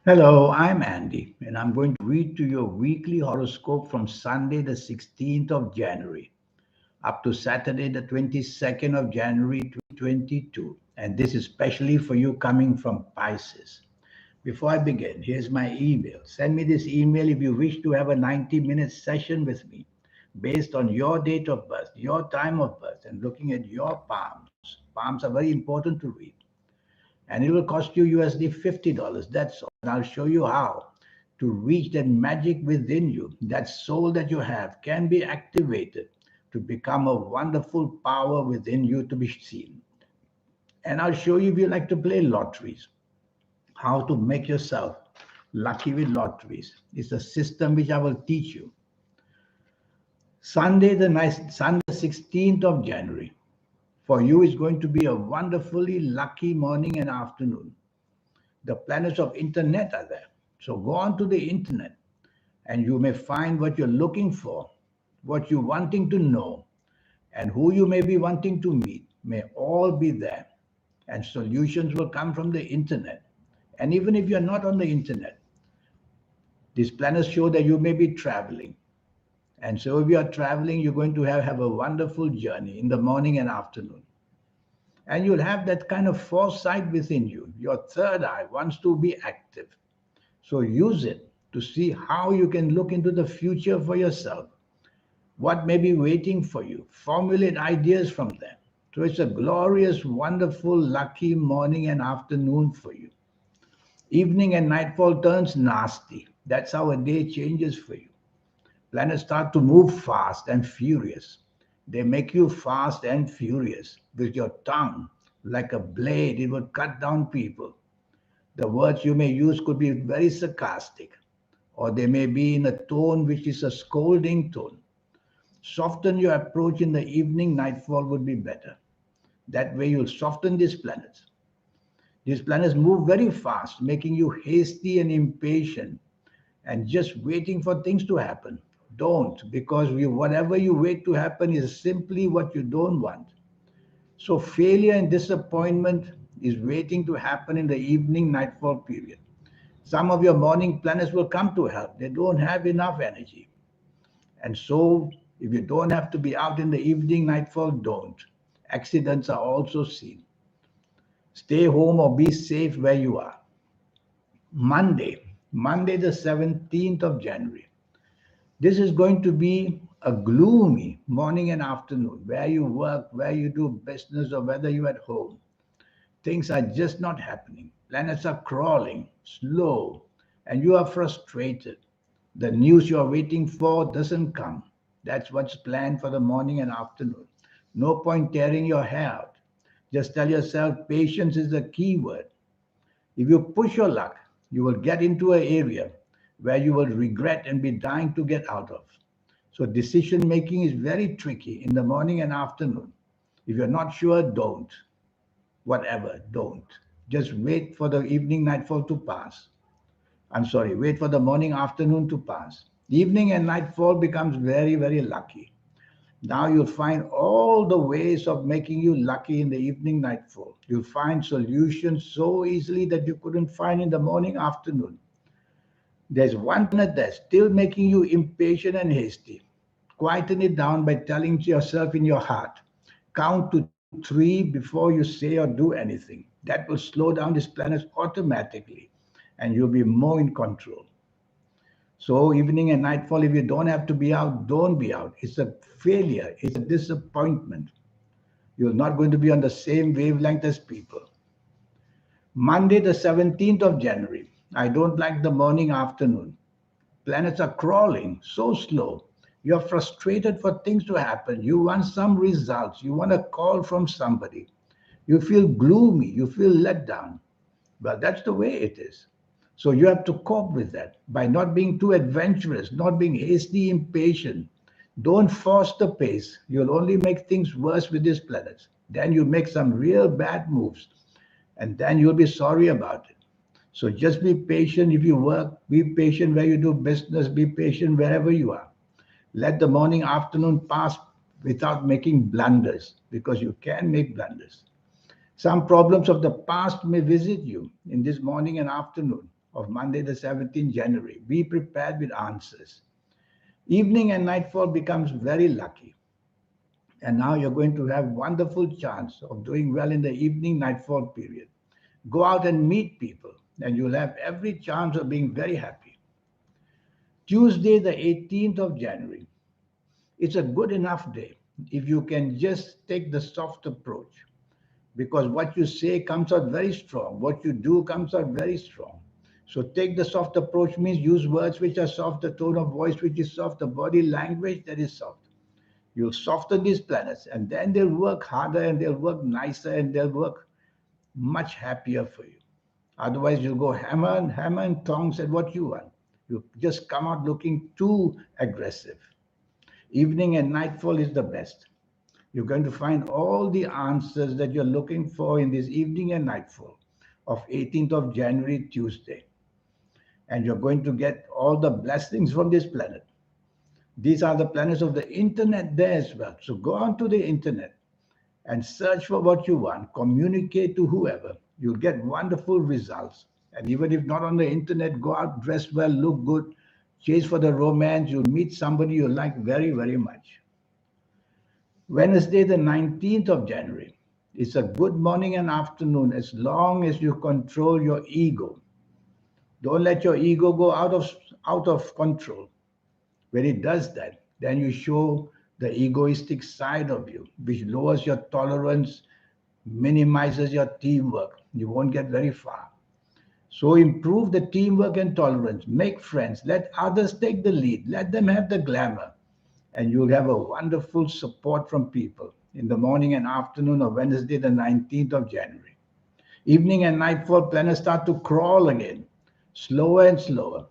Hello, I'm Andy, and I'm going to read to your weekly horoscope from Sunday, the 16th of January, up to Saturday, the 22nd of January, 2022. And this is specially for you coming from Pisces. Before I begin, here's my email. Send me this email if you wish to have a 90-minute session with me based on your date of birth, your time of birth, and looking at your palms. Palms are very important to read, and it will cost you USD $50. That's all. And I'll show you how to reach that magic within you. That soul that you have can be activated to become a wonderful power within you to be seen. And I'll show you, if you like to play lotteries, how to make yourself lucky with lotteries. It's a system which I will teach you. Sunday 16th of January, for you is going to be a wonderfully lucky morning and afternoon. The planets of internet are there. So go on to the internet and you may find what you're looking for, what you're wanting to know, and who you may be wanting to meet may all be there. And solutions will come from the internet. And even if you're not on the internet, these planets show that you may be traveling. And so if you are traveling, you're going to have a wonderful journey in the morning and afternoon. And you'll have that kind of foresight within you. Your third eye wants to be active. So use it to see how you can look into the future for yourself. What may be waiting for you? Formulate ideas from them. So it's a glorious, wonderful, lucky morning and afternoon for you. Evening and nightfall turns nasty. That's how a day changes for you. Planets start to move fast and furious. They make you fast and furious with your tongue. Like a blade, it will cut down people. The words you may use could be very sarcastic, or they may be in a tone which is a scolding tone. Soften your approach in the evening, nightfall would be better. That way you'll soften these planets. These planets move very fast, making you hasty and impatient and just waiting for things to happen. Don't, because whatever you wait to happen is simply what you don't want. So failure and disappointment is waiting to happen in the evening nightfall period. Some of your morning planets will come to help. They don't have enough energy. And so if you don't have to be out in the evening nightfall, don't. Accidents are also seen. Stay home or be safe where you are. Monday the 17th of January. This is going to be a gloomy morning and afternoon where you work, where you do business, or whether you're at home. Things are just not happening. Planets are crawling, slow, and you are frustrated. The news you're waiting for doesn't come. That's what's planned for the morning and afternoon. No point tearing your hair out. Just tell yourself patience is the key word. If you push your luck, you will get into an area where you will regret and be dying to get out of. So decision making is very tricky in the morning and afternoon. If you're not sure, don't. Whatever, don't. Just wait for the evening nightfall to pass. I'm sorry, wait for the morning afternoon to pass. Evening and nightfall becomes very, very lucky. Now you'll find all the ways of making you lucky in the evening nightfall. You'll find solutions so easily that you couldn't find in the morning afternoon. There's one planet that's still making you impatient and hasty. Quieten it down by telling to yourself in your heart, count to three before you say or do anything. That will slow down these planets automatically and you'll be more in control. So, evening and nightfall, if you don't have to be out, don't be out. It's a failure, it's a disappointment. You're not going to be on the same wavelength as people. Monday, the 17th of January. I don't like the morning afternoon. Planets are crawling so slow. You're frustrated for things to happen. You want some results. You want a call from somebody. You feel gloomy. You feel let down. But that's the way it is. So you have to cope with that by not being too adventurous, not being hasty, impatient. Don't force the pace. You'll only make things worse with these planets. Then you make some real bad moves, and then you'll be sorry about it. So just be patient if you work, be patient where you do business, be patient wherever you are. Let the morning, afternoon pass without making blunders because you can make blunders. Some problems of the past may visit you in this morning and afternoon, of Monday the 17th January. Be prepared with answers. Evening and nightfall becomes very lucky. And now you're going to have wonderful chance of doing well in the evening nightfall period. Go out and meet people, and you'll have every chance of being very happy. Tuesday, the 18th of January. It's a good enough day if you can just take the soft approach, because what you say comes out very strong. What you do comes out very strong. So take the soft approach means use words which are soft, the tone of voice which is soft, the body language that is soft. You'll soften these planets, and then they'll work harder and they'll work nicer and they'll work much happier for you. Otherwise, you'll go hammer and tongs at what you want. You just come out looking too aggressive. Evening and nightfall is the best. You're going to find all the answers that you're looking for in this evening and nightfall of 18th of January, Tuesday. And you're going to get all the blessings from this planet. These are the planets of the internet there as well. So go onto the internet and search for what you want. Communicate to whoever. You'll get wonderful results. And even if not on the internet, go out, dress well, look good, chase for the romance. You'll meet somebody you like very, very much. Wednesday, the 19th of January. It's a good morning and afternoon as long as you control your ego. Don't let your ego go out of control. When it does that, then you show the egoistic side of you, which lowers your tolerance, minimizes your teamwork. You won't get very far. So improve the teamwork and tolerance. Make friends. Let others take the lead. Let them have the glamour. And you'll have a wonderful support from people in the morning and afternoon of Wednesday, the 19th of January. Evening and nightfall planets start to crawl again, slower and slower.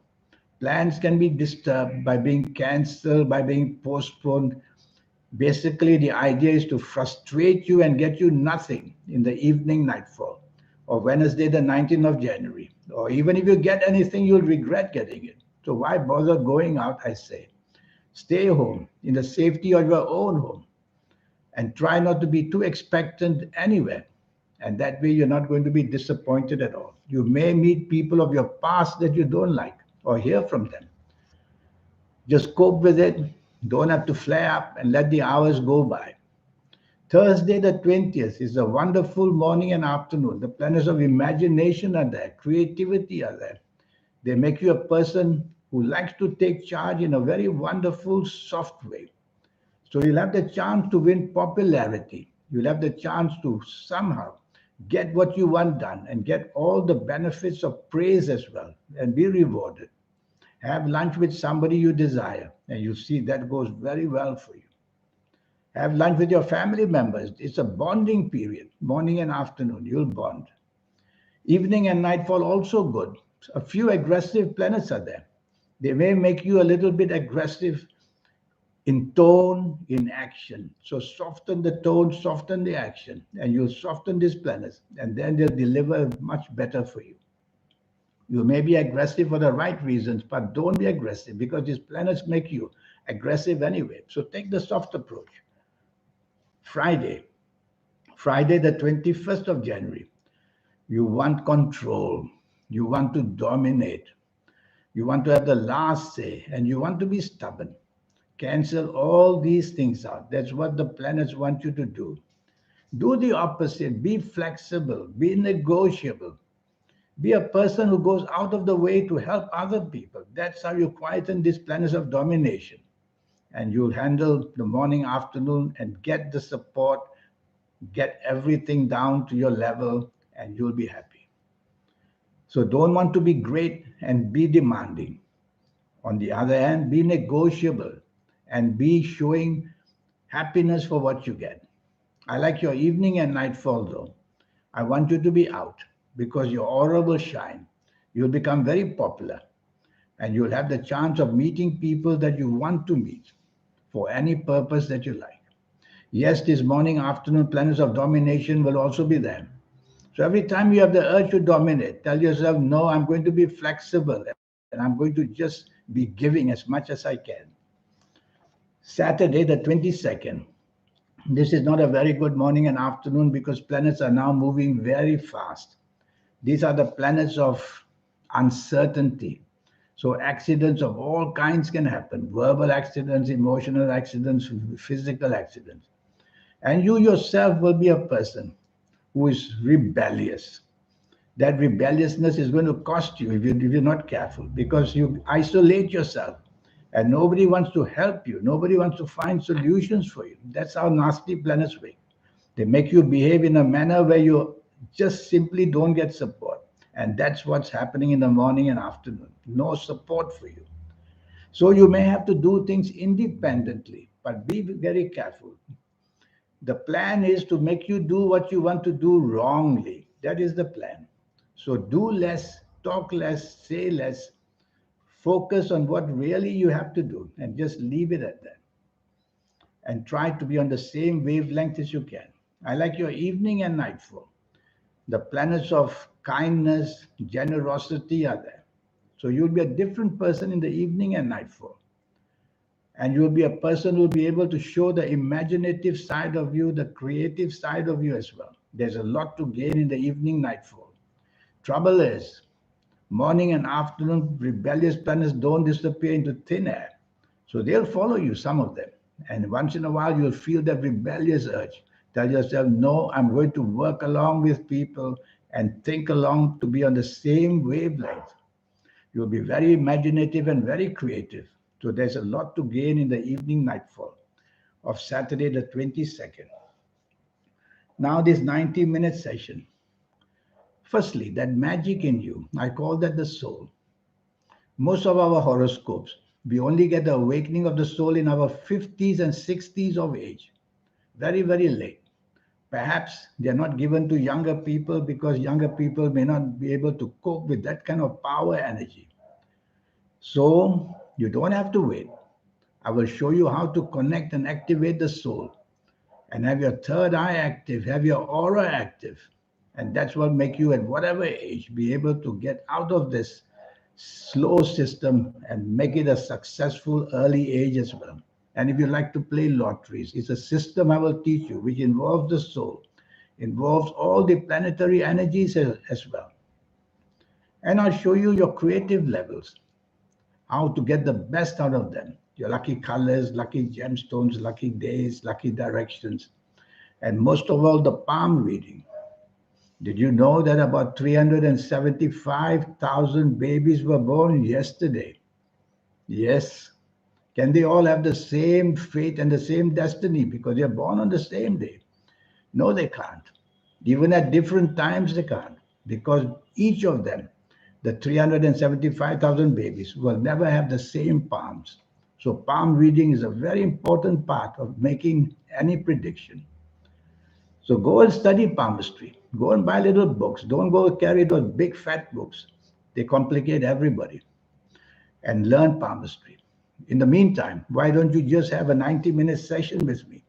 Plans can be disturbed by being cancelled, by being postponed. Basically, the idea is to frustrate you and get you nothing in the evening nightfall of Wednesday, the 19th of January. Or even if you get anything, you'll regret getting it. So why bother going out, I say? Stay home in the safety of your own home and try not to be too expectant anywhere. And that way, you're not going to be disappointed at all. You may meet people of your past that you don't like or hear from them. Just cope with it. Don't have to flare up and let the hours go by. Thursday, the 20th, is a wonderful morning and afternoon. The planets of imagination are there, creativity are there. They make you a person who likes to take charge in a very wonderful, soft way. So you'll have the chance to win popularity. You'll have the chance to somehow get what you want done and get all the benefits of praise as well and be rewarded. Have lunch with somebody you desire, and you see that goes very well for you. Have lunch with your family members. It's a bonding period, morning and afternoon. You'll bond. Evening and nightfall also good. A few aggressive planets are there. They may make you a little bit aggressive in tone, in action. So soften the tone, soften the action, and you'll soften these planets, and then they'll deliver much better for you. You may be aggressive for the right reasons, but don't be aggressive because these planets make you aggressive anyway. So take the soft approach. Friday, the 21st of January. You want control. You want to dominate. You want to have the last say, and you want to be stubborn. Cancel all these things out. That's what the planets want you to do. Do the opposite. Be flexible. Be negotiable. Be a person who goes out of the way to help other people. That's how you quieten these planets of domination. And you'll handle the morning, afternoon, and get the support, get everything down to your level, and you'll be happy. So don't want to be great and be demanding. On the other hand, be negotiable and be showing happiness for what you get. I like your evening and nightfall though. I want you to be out because your aura will shine. You'll become very popular and you'll have the chance of meeting people that you want to meet for any purpose that you like. Yes, this morning, afternoon planets of domination will also be there. So every time you have the urge to dominate, tell yourself, no, I'm going to be flexible and I'm going to just be giving as much as I can. Saturday, the 22nd. This is not a very good morning and afternoon because planets are now moving very fast. These are the planets of uncertainty. So accidents of all kinds can happen: verbal accidents, emotional accidents, physical accidents. And you yourself will be a person who is rebellious. That rebelliousness is going to cost you if you're not careful, because you isolate yourself and nobody wants to help you. Nobody wants to find solutions for you. That's how nasty planets work. They make you behave in a manner where you just simply don't get support. And that's what's happening in the morning and afternoon. No support for you. So you may have to do things independently, but be very careful. The plan is to make you do what you want to do wrongly. That is the plan. So do less, talk less, say less, focus on what really you have to do, and just leave it at that. And try to be on the same wavelength as you can. I like your evening and nightfall. The planets of kindness, generosity are there. So you'll be a different person in the evening and nightfall. And you'll be a person who'll be able to show the imaginative side of you, the creative side of you as well. There's a lot to gain in the evening nightfall. Trouble is, morning and afternoon rebellious planets don't disappear into thin air. So they'll follow you, some of them. And once in a while, you'll feel that rebellious urge. Tell yourself, no, I'm going to work along with people and think along to be on the same wavelength. You'll be very imaginative and very creative. So there's a lot to gain in the evening nightfall of Saturday, the 22nd. Now, this 90-minute session. Firstly, that magic in you, I call that the soul. Most of our horoscopes, we only get the awakening of the soul in our 50s and 60s of age. Very, very late. Perhaps they're not given to younger people because younger people may not be able to cope with that kind of power energy. So you don't have to wait. I will show you how to connect and activate the soul and have your third eye active, have your aura active. And that's what make you at whatever age be able to get out of this slow system and make it a successful early age as well. And if you like to play lotteries, it's a system I will teach you which involves the soul, involves all the planetary energies as well. And I'll show you your creative levels, how to get the best out of them. Your lucky colors, lucky gemstones, lucky days, lucky directions, and most of all, the palm reading. Did you know that about 375,000 babies were born yesterday? Yes. Can they all have the same fate and the same destiny because they're born on the same day? No, they can't. Even at different times, they can't, because each of them, the 375,000 babies, will never have the same palms. So palm reading is a very important part of making any prediction. So go and study palmistry. Go and buy little books. Don't go carry those big fat books. They complicate everybody. And learn palmistry. In the meantime, why don't you just have a 90-minute session with me?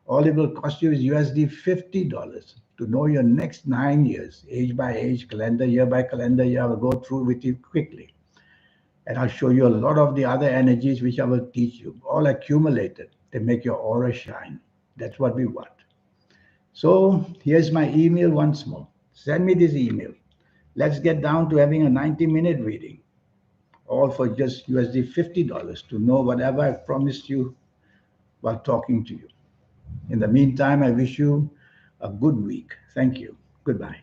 All it will cost you is USD $50 to know your next 9 years, age by age, calendar year by calendar year. I will go through with you quickly. And I'll show you a lot of the other energies which I will teach you, all accumulated. They make your aura shine. That's what we want. So here's my email once more. Send me this email. Let's get down to having a 90-minute reading, all for just USD $50 to know whatever I promised you while talking to you. In the meantime, I wish you a good week. Thank you. Goodbye.